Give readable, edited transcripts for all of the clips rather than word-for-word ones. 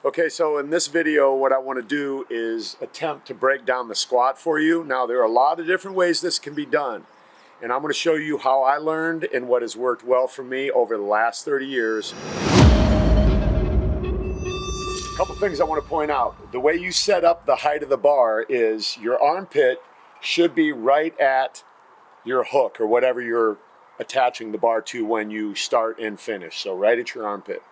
Okay, so in this video, what I want to do is attempt to break down the squat for you. Now, there are a lot of different ways this can be done, and I'm going to show you how I learned and what has worked well for me over the last 30 years. A couple things I want to point out. The way you set up the height of the bar is your armpit should be right at your hook or whatever you're attaching the bar to when you start and finish. So right at your armpit.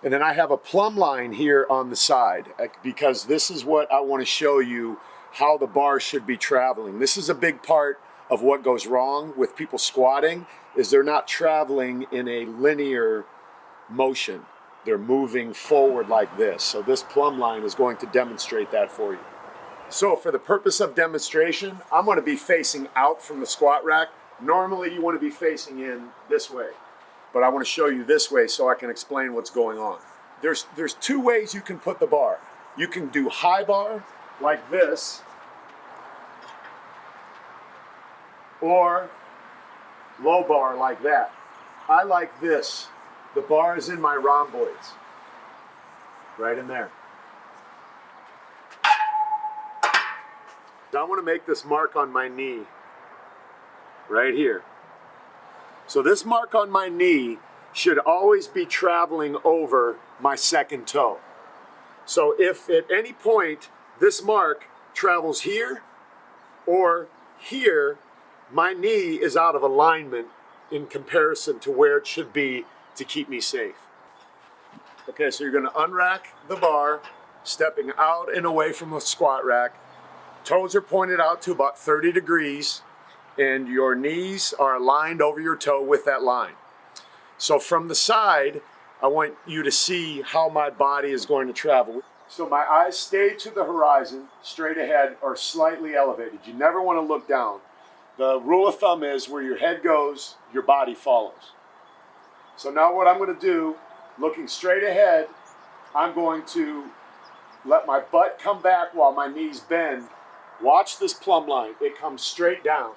And then I have a plumb line here on the side because this is what I want to show you how the bar should be traveling. This is a big part of what goes wrong with people squatting is they're not traveling in a linear motion. They're moving forward like this. So this plumb line is going to demonstrate that for you. So for the purpose of demonstration, I'm going to be facing out from the squat rack. Normally you want to be facing in this way, but I want to show you this way so I can explain what's going on. There's two ways you can put the bar. You can do high bar like this, or low bar like that. I like this. The bar is in my rhomboids, right in there. I want to make this mark on my knee, right here. So this mark on my knee should always be traveling over my second toe. So if at any point this mark travels here or here, my knee is out of alignment in comparison to where it should be to keep me safe. Okay, so you're going to unrack the bar, stepping out and away from the squat rack. Toes are pointed out to about 30 degrees. And your knees are aligned over your toe with that line. So from the side, I want you to see how my body is going to travel. So my eyes stay to the horizon, straight ahead, or slightly elevated. You never want to look down. The rule of thumb is where your head goes, your body follows. So now what I'm going to do, looking straight ahead, I'm going to let my butt come back while my knees bend. Watch this plumb line. It comes straight down.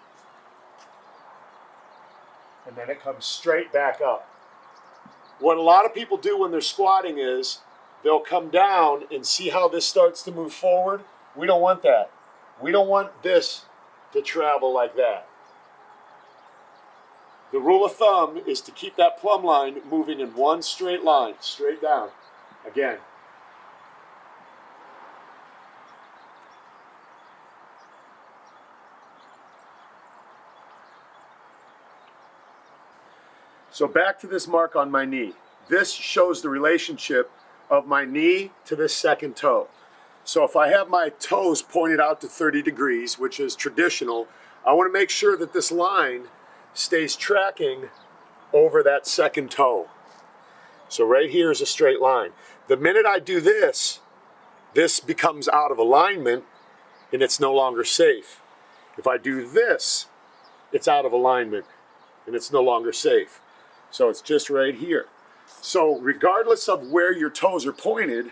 And then it comes straight back up. What a lot of people do when they're squatting is they'll come down and see how this starts to move forward. We don't want that. We don't want this to travel like that. The rule of thumb is to keep that plumb line moving in one straight line, straight down. Again. So back to this mark on my knee. This shows the relationship of my knee to this second toe. So if I have my toes pointed out to 30 degrees, which is traditional, I want to make sure that this line stays tracking over that second toe. So right here is a straight line. The minute I do this, this becomes out of alignment and it's no longer safe. If I do this, it's out of alignment and it's no longer safe. So it's just right here. So regardless of where your toes are pointed,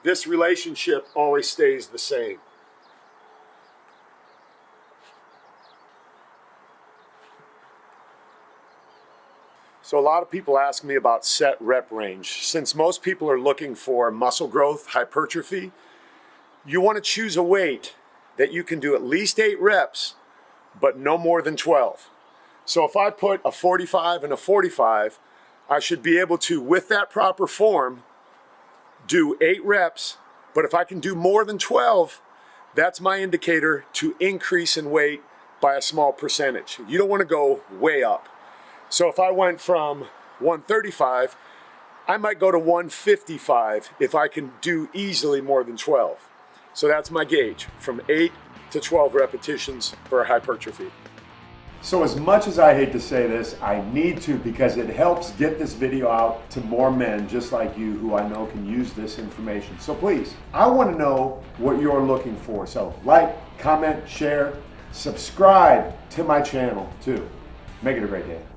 this relationship always stays the same. So a lot of people ask me about set rep range. Since most people are looking for muscle growth, hypertrophy, you want to choose a weight that you can do at least 8 reps, but no more than 12. So if I put a 45 and a 45, I should be able to, with that proper form, do 8 reps. But if I can do more than 12, that's my indicator to increase in weight by a small percentage. You don't want to go way up. So if I went from 135, I might go to 155 if I can do easily more than 12. So that's my gauge, from 8 to 12 repetitions for hypertrophy. So as much as I hate to say this, I need to because it helps get this video out to more men just like you who I know can use this information. So please, I want to know what you're looking for. So like, comment, share, subscribe to my channel too. Make it a great day.